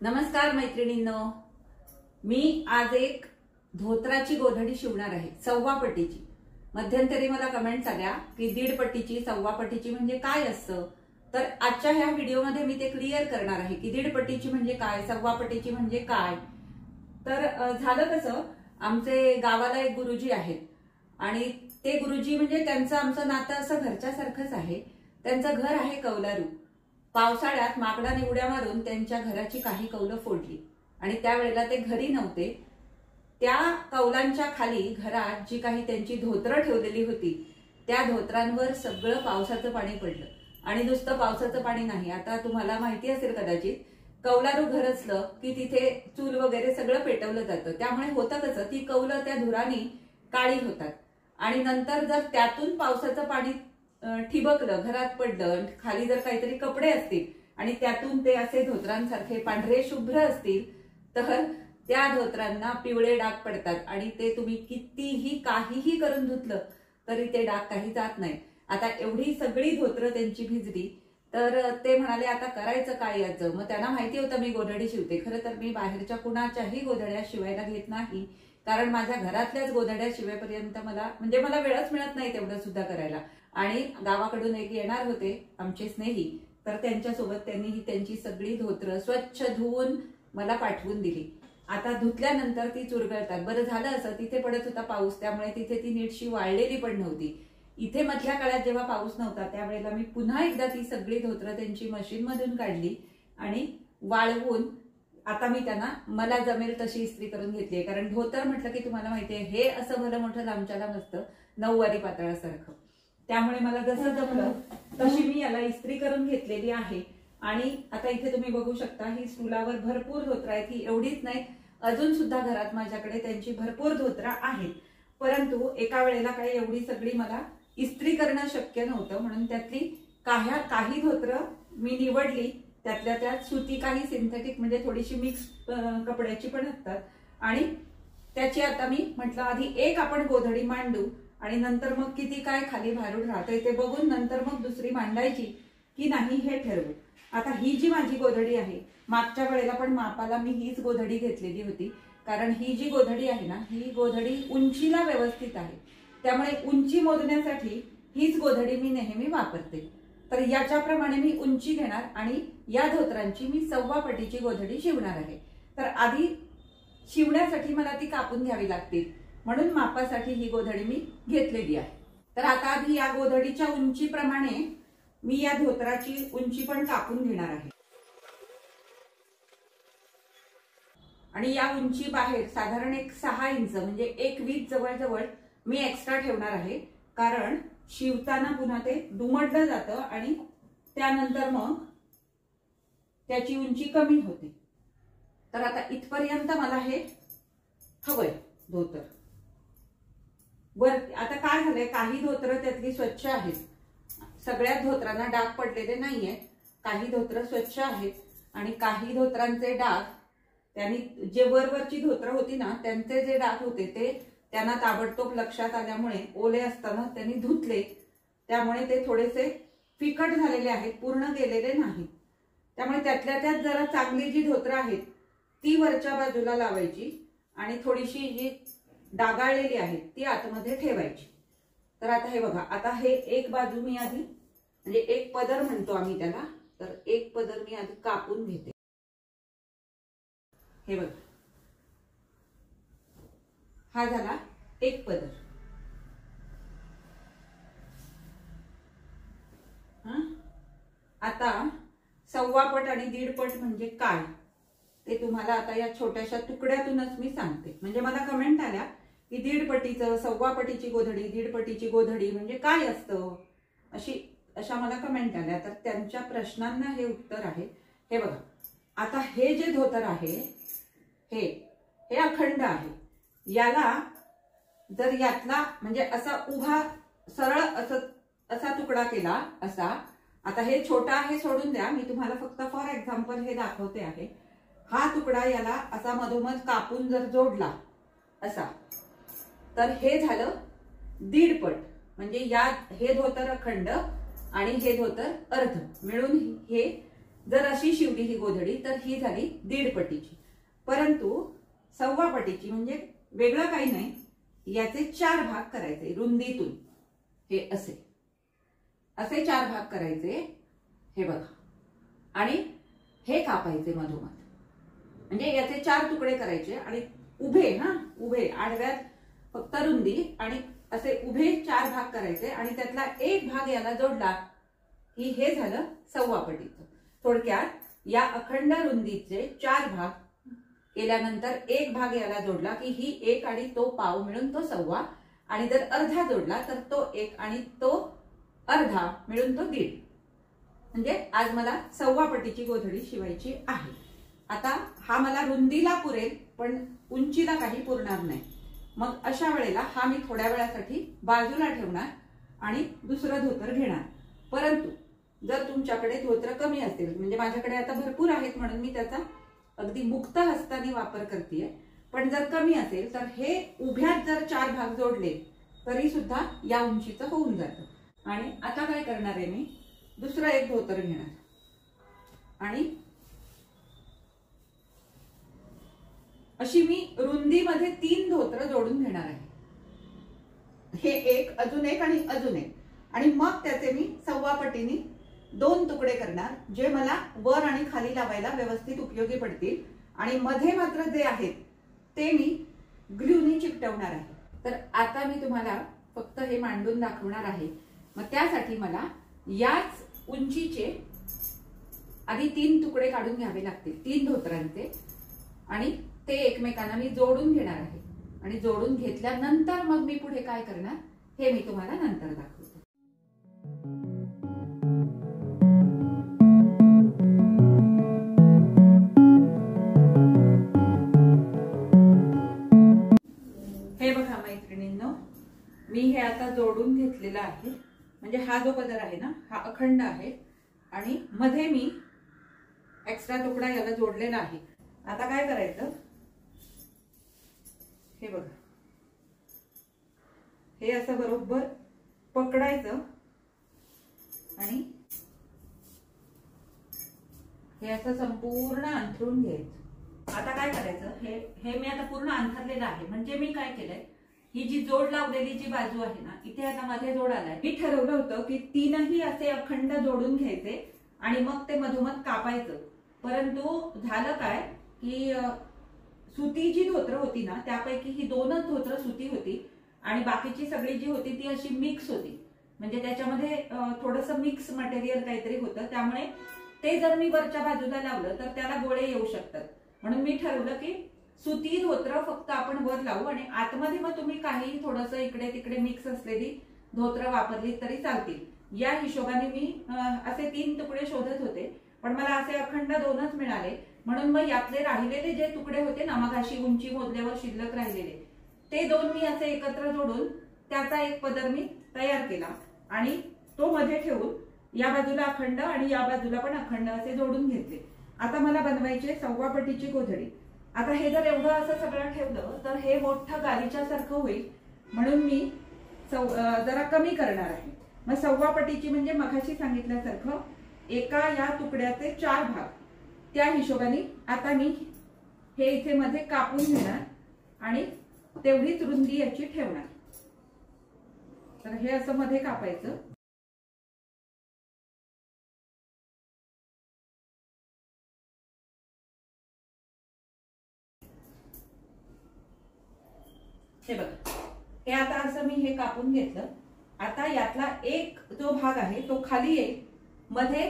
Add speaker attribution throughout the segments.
Speaker 1: नमस्कार मैत्रिणींनो, मी आज एक धोत्राची गोधडी शिवणार आहे, सव्वा पट्टीची। मध्यंतरी मला कमेंट्स आल्या की दीड पट्टीची सव्वा पट्टीची म्हणजे काय असतं, तर आजच्या ह्या व्हिडिओमध्ये मी ते क्लिअर करणार आहे की दीड पट्टीची म्हणजे काय, सव्वा पट्टीची म्हणजे काय। तर झालं कसं, आमचे गावाला एक गुरुजी आहेत आणि ते गुरुजी म्हणजे त्यांचं आमचं नातं असं घरच्यासारखंच आहे। त्यांचं घर आहे कौलारू। पावसाळ्यात माकडाने उड्या मारून त्यांच्या घराची काही कौलं फोडली आणि त्यावेळेला ते घरी नव्हते। त्या कौलांच्या खाली घरात जी काही त्यांची धोतरं ठेवलेली होती त्या धोतरांवर सगळं पावसाचं पाणी पडलं। आणि नुसतं पावसाचं पाणी नाही, आता तुम्हाला माहिती असेल कदाचित, कौलारू घर असलं की तिथे चूल वगैरे सगळं पेटवलं जातं, त्यामुळे होतं कसं, ती कौलं त्या धुराने काळी होतात आणि नंतर जर त्यातून पावसाचं पाणी ठिबकलं, घरात पडलं, खाली जर काहीतरी कपडे असतील आणि त्यातून ते असे धोतरांसारखे पांढरे शुभ्र असतील तर त्या धोतरांना पिवळे डाग पडतात आणि ते तुम्ही कितीही काहीही करून धुतलं तरी ते डाग काही जात नाही। आता एवढी सगळी धोतरं त्यांची भिजली तर ते म्हणाले आता करायचं काय याचं। मग त्यांना माहिती होतं मी गोधडी शिवते। खरं तर मी बाहेरच्या कुणाच्याही गोधड्या शिवायला घेत नाही, कारण माझ्या घरातल्याच गोधड्या शिवेपर्यंत मला वेळच मिळत नाही तेवढं सुद्धा करायला। आणि गावाकडून एक येणार होते आमचे स्नेही, तर त्यांच्यासोबत त्यांनी ही त्यांची सगळी धोतरं स्वच्छ धुवून मला पाठवून दिली। आता धुतल्यानंतर ती चुरगळतात। बरं झालं असं, तिथे पडत होता पाऊस, त्यामुळे तिथे ती नीटशी वाळलेली पण नव्हती। इथे मधल्या काळात जेव्हा पाऊस नव्हता त्यावेळेला मी पुन्हा एकदा ती सगळी धोतरं त्यांची मशीन मधून काढली आणि वाळवून आता मी त्यांना मला जमेल तशी इस्त्री करून घेतली। कारण धोतर म्हटलं की तुम्हाला माहितीये हे असं भलं मोठं लांबच्याला नसतं, नऊवारी पातळासारखं, त्यामुळे मला जसं जमलं तशी मी याला इस्त्री करून घेतलेली आहे। आणि आता इथे तुम्ही बघू शकता ही स्टूलावर भरपूर धोतरं आहेत। ही एवढीच नाही, अजून सुद्धा घरात माझ्याकडे त्यांची भरपूर धोतरं आहेत, परंतु एका वेळेला काही एवढी सगळी मला इस्त्री करणं शक्य नव्हतं, म्हणून त्यातली काही धोतरं मी निवडली। त्यातल्या त्यात सुती, काही सिंथेटिक म्हणजे थोडीशी मिक्स कपड्याची पण असतात। आणि त्याची आता मी म्हटलं आधी एक आपण गोधडी मांडू आणि नंतर मग किती काय खाली भारून राहतंय ते बघून नंतर मग दुसरी मांडायची की नाही हे ठरवू। आता ही जी माझी गोधडी आहे, मागच्या वेळेला पण मापाला मी हीच गोधडी घेतलेली होती, कारण ही जी गोधडी आहे ना, ही गोधडी उंचीला व्यवस्थित आहे, त्यामुळे उंची मोजण्यासाठी हीच गोधडी मी नेहमी वापरते। तर याच्याप्रमाणे मी उंची घेणार आणि या धोतरांची मी सव्वा पट्टीची गोधडी शिवणार आहे। तर आधी शिवण्यासाठी मला ती कापून घ्यावी लागते, म्हणून मापासाठी ही गोधडी मी घेतलेली आहे। तर आता आधी या गोधडीच्या उंचीप्रमाणे मी या धोतराची उंची पण कापून घेणार आहे। आणि या उंची बाहेर साधारण एक 6 इंच म्हणजे 1.20 जवळजवळ मी एक्स्ट्रा ठेवणार आहे, कारण शिवताना पुन्हा ते दुमडलं जातं आणि त्यानंतर मग त्याची उंची कमी होते। तर आता इथपर्यंत मला हे हवंय धोतर। वर आता काय झालंय, काही धोतरं त्यातली स्वच्छ आहेत, सगळ्याच धोतरांना डाग पडलेले नाहीये, काही धोतरं स्वच्छ आहेत आणि काही धोतरांचे डाग त्यांनी जे वरवरची धोतरं होती ना त्यांचे जे डाग होते ते त्यांना ताबडतोब लक्षात आल्यामुळे ओले असताना त्यांनी धुतले, त्यामुळे ते थोडेसे फिकट झालेले आहेत, पूर्ण गेलेले नाहीत। त्यामुळे त्यातल्या त्यात जरा चांगली जी धोतरं आहेत ती वरच्या बाजूला लावायची आणि थोडीशी जी डागाळलेली आहे ती आतमध्ये ठेवायची। तर आता हे बघा, आता हे एक बाजू मी आधी म्हणजे एक पदर म्हणतो आम्ही त्याला, तर एक पदर मी आधी कापून घेते। हे बघा, हा झाला एक पदर। आता सव्वा पट आणि दीड पट म्हणजे काय ते तुम्हाला आता या छोट्याशा तुकड्यातूनच मी सांगते। म्हणजे मला कमेंट आल्या की दीड पट्टीचं, सव्वा पट्टीची गोधडी, दीड पट्टीची गोधडी म्हणजे काय असतं, अशा मला कमेंट आल्या, तर त्यांच्या प्रश्नांना हे उत्तर आहे। हे बघा, आता हे जे धोतर आहे हे अखंड आहे, याला जर यातला म्हणजे असा उभा सरळ असा तुकडा केला असा, आता हे छोटा आहे सोडून द्या, मी तुम्हाला फक्त फॉर एक्झाम्पल हे दाखवते आहे। हा तुकडा याला असा मधोमध कापून जर जोडला असा, तर हे झालं दीड पट। म्हणजे हे धोतर अखंड आणि हे धोतर अर्ध मिळून हे जर अशी शिवली ही गोधडी तर ही झाली 1.5 पटीची. परंतु 1.25 पटीची म्हणजे वेगळं काही नाही, याचे 4 भाग करायचे रुंदीतून. हे असे 4 भाग करायचे, हे बघा, आणि हे कापायचे मधोमध. म्हणजे याचे 4 तुकडे करायचे आणि उभे आडव्यात फक्त रुंदी आणि असे उभे 4 भाग करायचे आणि त्यातला एक भाग याला जोडला की हे झालं 1.25 पटीचं. थोडक्यात या अखंड रुंदीचे 4 भाग केल्यानंतर एक भाग याला जोडला की ही 1 आणि तो पाव मिळून तो 1.25, आणि जर अर्धा जोडला तर तो 1 आणि तो अर्धा मिळून तो 1.5. म्हणजे आज मला 1.25 पटीची गोधडी शिवायची आहे. आता हा मला रुंदीला पुरेल पण उंचीला काही पुरणार नाही. मग अशा वेळेला हा मी थोड्या वेळासाठी बाजूला ठेवणार आणि दुसरं धोतर घेणार. परंतु जर तुमच्याकडे धोतर कमी असेल, म्हणजे माझ्याकडे आता भरपूर आहेत म्हणून मी त्याचा अगदी मुक्त हस्ताने वापर करतेय, पण जर कमी असेल तर हे उभ्यात जर 4 भाग जोडले तरी सुद्धा या उंचीचं होऊन जातं. आणि आता काय करणार आहे, मी दुसरं एक धोतर घेणार आणि अशी मी रुंदीमध्ये 3 धोतर जोडून घेणार आहे. हे एक, अजून एक आणि अजून एक, आणि मग त्याचे मी 1.25 पटीने 2 तुकडे करणार, जे मला वर आणि खाली लावायला व्यवस्थित उपयोगी पडतील. आणि मध्ये मात्र जे आहेत ते मी ग्लूनी चिकटवणार आहे. तर आता मी तुम्हाला फक्त हे मांडून दाखवणार आहे. मग त्यासाठी मला याच उंचीचे आधी 3 तुकडे काढून घ्यावे लागतील, 3 धोतरांचे, आणि ते एकमेकांना मी जोडून घेणार आहे. आणि जोडून घेतल्यानंतर मग मी पुढे काय करणार हे मी तुम्हाला नंतर दाखवते. हे बघा मैत्रिणींनो, मी हे आता जोडून घेतलेलं आहे. म्हणजे हा जो पदर आहे ना, हा अखंड आहे आणि मध्ये मी एक्स्ट्रा तुकडा याला जोडलेला आहे. आता काय करायचं, हे बघा, हे असं बरोबर पकडायचं आणि हे असं संपूर्ण अंथरून घ्यायचं. आता काय करायचं, हे मी आता पूर्ण अंथरलेलं आहे. म्हणजे मी काय केलंय, ही जी जोड लावलेली जी बाजू आहे ना, इथे आता मध्ये जोड आलाय. मी ठरवलं होतं की 3ही असे अखंड जोडून घ्यायचे आणि मग ते मधोमध कापायचं. परंतु झालं काय की सुती जी धोतर होती ना, त्यापैकी ही 2च धोतर सुती होती आणि बाकीची सगळी जी होती ती अशी मिक्स होती. म्हणजे त्याच्यामध्ये थोडंसं मिक्स मटेरियल काहीतरी होतं. त्यामुळे ते जर मी वरच्या बाजूला लावलं तर त्याला गोळे येऊ शकतात. म्हणून मी ठरवलं की सुती धोतर फक्त आपण वर लावू आणि आतमध्ये मग तुम्ही काही थोडंसं इकडे तिकडे मिक्स असलेली धोतर वापरली तरी चालतील. या हिशोबाने मी असे 3 तुकडे शोधत होते, पण मला असे अखंड 2च मिळाले. म्हणून मग यातले राहिलेले जे तुकडे होते ना, मग अशी उंची मोजल्यावर शिल्लक राहिलेले, ते 2 मी असे एकत्र जोडून त्याचा एक पदर मी तयार केला आणि तो मध्ये ठेवून या बाजूला अखंड आणि या बाजूला पण अखंड असे जोडून घेतले. आता मला बनवायचे 1.25 पटीची गोधडी. आता हे जर एवढं असं सगळं ठेवलं तर हे मोठं गालीच्या सारखं होईल, म्हणून मी जरा कमी करणार आहे. मग 1.25 पटीची म्हणजे मगाशी सांगितल्यासारखं एका या तुकड्याचे 4 भाग, त्या हिशोबाने आता मी हे इथे मध्ये कापून घेणार आणि तेवढीच रुंदी याची ठेवणार. तर हे असं मध्ये कापायचं. हे बघा, हे आता असं मी हे कापून घेतलं. आता यातला एक जो भाग आहे तो खाली येईल, मध्ये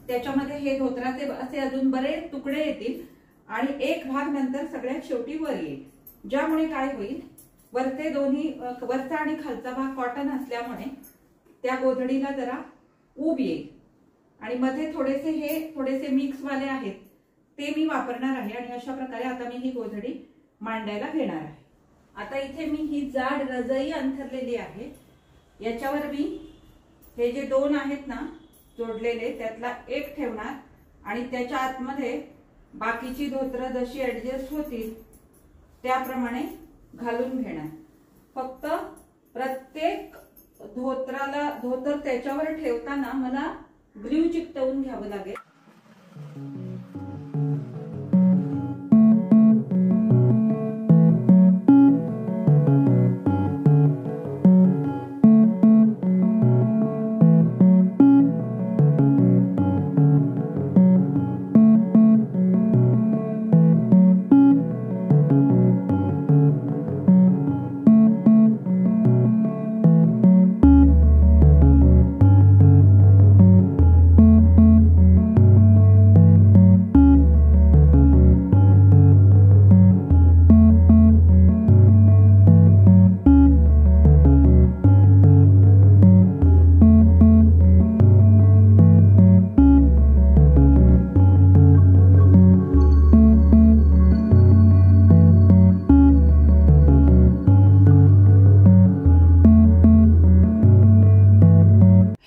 Speaker 1: त्याच्यामध्ये हे धोतराचे असे अजून बरेच तुकडे येतील आणि एक भाग नंतर सगळ्यात शेवटी वर येईल. ज्यामुळे काय होईल, वरचे दोन्ही वरचा आणि खालचा भाग कॉटन असल्यामुळे त्या गोधडीला जरा ऊब येईल. आणि मध्ये थोडेसे मिक्स वाले आहेत ते मी वापरणार आहे. आणि अशा प्रकारे आता मी ही गोधडी मांडायला घेणार आहे. आता इथे मी ही जाड रजाई अंथरलेली आहे. याच्यावर मी हे जे 2 आहेत ना जोडलेले, त्यातला एक ठेवणार आणि त्याच्या आतमध्ये बाकीची धोतर जशी ऍडजस्ट होतील त्याप्रमाणे घालून घेणार. फक्त प्रत्येक धोतर त्याच्यावर ठेवताना मला ग्लू चिकटवून घ्यावं लागेल.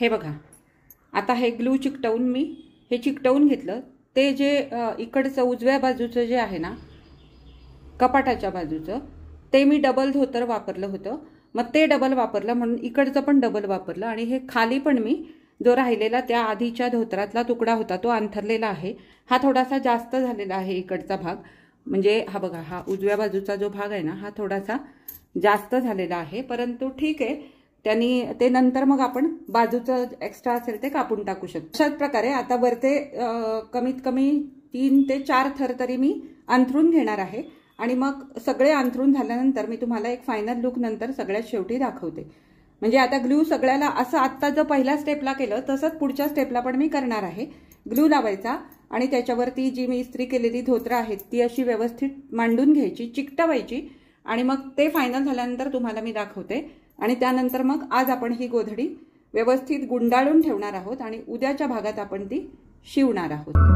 Speaker 1: हे बघा, आता हे ग्लू चिकटवून मी हे चिकटवून घेतलं. ते जे इकडचं उजव्या बाजूचं जे आहे ना कपाटाच्या बाजूचं, ते मी डबल धोतर वापरलं होतं. मग ते डबल वापरलं म्हणून इकडचं पण डबल वापरलं. आणि हे खाली पण मी जो राहिलेला त्या आधीच्या धोतरातला तुकडा होता तो अंथरलेला आहे. हा थोडासा जास्त झालेला आहे इकडचा भाग, म्हणजे हा बघा, हा उजव्या बाजूचा जो भाग आहे ना हा थोडासा जास्त झालेला आहे. परंतु ठीक आहे, त्यांनी ते नंतर मग आपण बाजूचं एक्स्ट्रा असेल ते कापून टाकू शकतो. अशाच प्रकारे आता वरते कमीत कमी 3 ते 4 थर तरी मी अंथरून घेणार आहे. आणि मग सगळे अंथरून झाल्यानंतर मी तुम्हाला एक फायनल लुक नंतर सगळ्यात शेवटी दाखवते. म्हणजे आता ग्लू सगळ्याला असं आत्ता जर पहिल्या स्टेपला केलं तसंच पुढच्या स्टेपला पण मी करणार आहे. ग्लू लावायचा आणि त्याच्यावरती जी मी इस्त्री केलेली धोतरं आहेत ती अशी व्यवस्थित मांडून घ्यायची, चिकटवायची. आणि मग ते फायनल झाल्यानंतर तुम्हाला मी दाखवते. आणि त्यानंतर मग आज आपण ही गोधडी व्यवस्थित गुंडाळून ठेवणार आहोत आणि उद्याच्या भागात आपण ती शिवणार आहोत.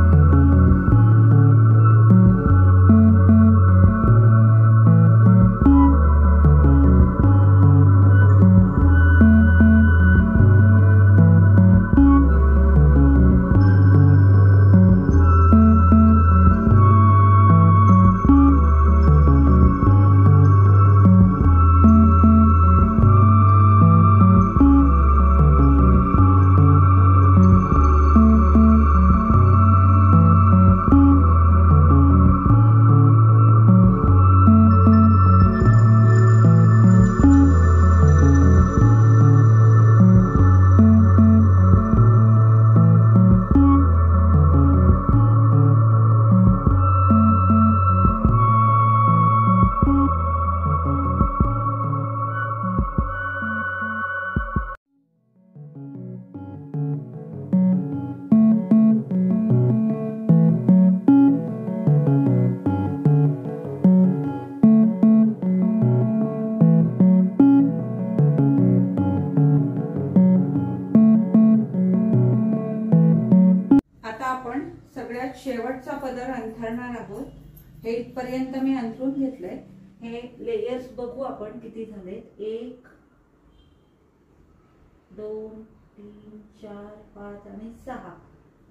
Speaker 1: शेवटचा पदर अंथरणार आहोत. हे इथपर्यंत मी अंथरून घेतलंय. हे लेयर्स बघू आपण किती झाले. 1 2 3 4 5 आणि 6,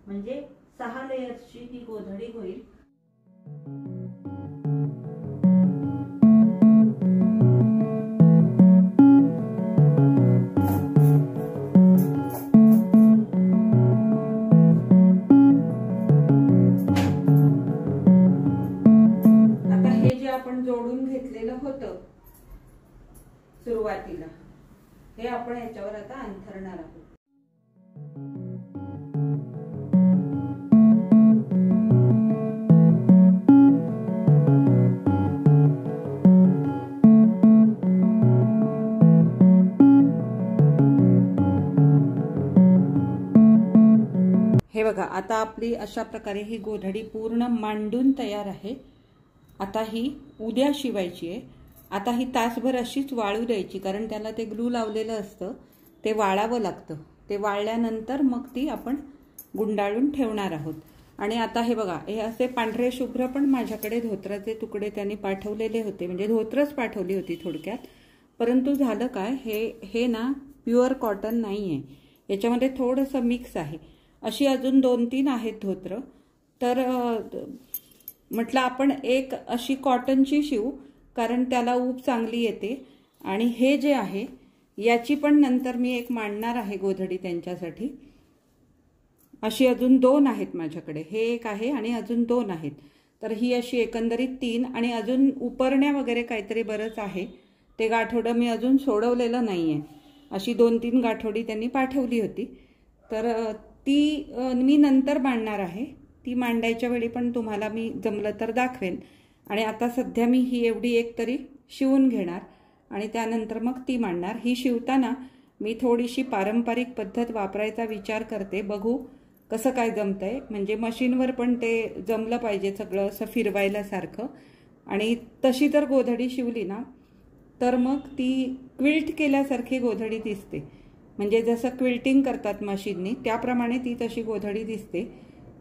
Speaker 1: म्हणजे 6 लेयर्सची ही गोधडी होईल. जोडून घेतलेलं होतं सुरुवातीला, हे आपण याच्यावर आता अंथरणार आहोत. हे बघा, आता आपली अशा प्रकारे ही गोधडी पूर्ण मांडून तयार आहे. आता ही उद्या शिवायची आहे. आता ही तासभर अशीच वाळू द्यायची, कारण त्याला ते ग्लू लावलेलं असतं, ते वाळावं लागतं. ते वाळल्यानंतर मग ती आपण गुंडाळून ठेवणार आहोत. आणि आता हे बघा, हे असे पांढरे शुभ्र पण माझ्याकडे धोत्राचे तुकडे त्यांनी पाठवलेले होते, म्हणजे धोत्रच पाठवली होती थोडक्यात. परंतु झालं काय, हे ना प्युअर कॉटन नाही आहे, याच्यामध्ये थोडंसं मिक्स आहे. अशी अजून 2-3 आहेत धोत्र. तर म्हटलं आपण एक अशी कॉटनची शिवू, कारण त्याला ऊब चांगली येते. आणि हे जे आहे याची पण नंतर मी एक मांडणार आहे गोधडी त्यांच्यासाठी. अशी अजून 2 आहेत माझ्याकडे, हे एक आहे आणि अजून 2 आहेत. तर ही अशी एकंदरीत 3 आणि अजून उपरण्या वगैरे काहीतरी बरंच आहे. ते गाठोडं मी अजून सोडवलेलं नाही आहे. अशी 2-3 गाठोडी त्यांनी पाठवली होती. तर ती मी नंतर मांडणार आहे. ती मांडायच्या वेळी पण तुम्हाला मी जमलं तर दाखवेन. आणि आता सध्या मी ही एवढी एक तरी शिवून घेणार आणि त्यानंतर मग ती मांडणार. ही शिवताना मी थोडीशी पारंपरिक पद्धत वापरायचा विचार करते. बघू कसं काय जमतंय. म्हणजे मशीनवर पण ते जमलं पाहिजे सगळं असं फिरवायला सारखं. आणि तशी जर गोधडी शिवली ना तर मग ती क्विल्ट केल्यासारखी गोधडी दिसते. म्हणजे जसं क्विल्टिंग करतात मशीननी त्याप्रमाणे ती तशी गोधडी दिसते.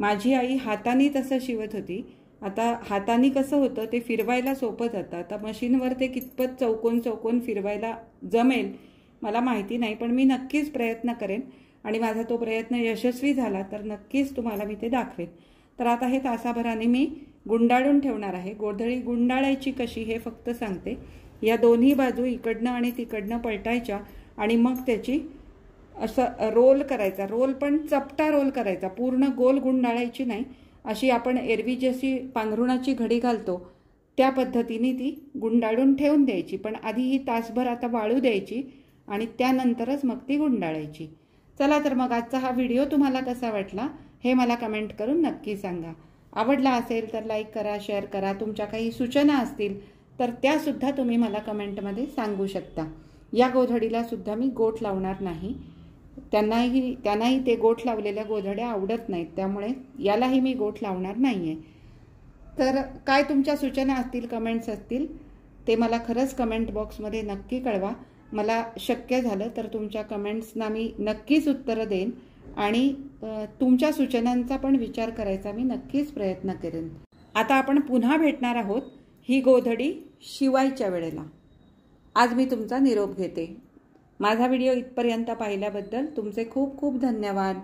Speaker 1: माझी आई हाताने तसं शिवत होती. आता हाताने कसं होतं ते फिरवायला सोपं जातं. आता मशीनवर ते कितपत चौकोन चौकोन फिरवायला जमेल मला माहिती नाही, पण मी नक्कीच प्रयत्न करेन आणि माझा तो प्रयत्न यशस्वी झाला तर नक्कीच तुम्हाला मी ते दाखवेन. तर आता हे तासाभराने मी गुंडाळून ठेवणार आहे. गोधडी गुंडाळायची कशी हे फक्त सांगते. या दोन्ही बाजू इकडनं आणि तिकडनं पलटायच्या आणि मग त्याची असं रोल करायचा. रोल पण चपटा रोल करायचा, पूर्ण गोल गुंडाळायची नाही. अशी आपण एरवी जशी पांघरुणाची घडी घालतो त्या पद्धतीने ती गुंडाळून ठेवून द्यायची. पण आधी ही तासभर आता वाळू द्यायची आणि त्यानंतरच मग ती गुंडाळायची. चला तर मग आजचा हा व्हिडिओ तुम्हाला कसा वाटला हे मला कमेंट करून नक्की सांगा. आवडला असेल तर लाईक करा, शेअर करा. तुमच्या काही सूचना असतील तर त्यासुद्धा तुम्ही मला कमेंटमध्ये सांगू शकता. या गोधडीला सुद्धा मी गोठ लावणार नाही. त्यांनाही ते गोठ लावलेल्या गोधड्या आवडत नाहीत, त्यामुळे यालाही मी गोठ लावणार नाही आहे. तर काय तुमच्या सूचना असतील, कमेंट्स असतील ते मला खरंच कमेंट बॉक्समध्ये नक्की कळवा. मला शक्य झालं तर तुमच्या कमेंट्सना मी नक्कीच उत्तरं देईन आणि तुमच्या सूचनांचा पण विचार करायचा मी नक्कीच प्रयत्न करेन. आता आपण पुन्हा भेटणार आहोत ही गोधडी शिवायच्या वेळेला. आज मी तुमचा निरोप घेते. माझा व्हिडिओ इथपर्यंत पाहिल्याबद्दल तुमचे खूप खूप धन्यवाद.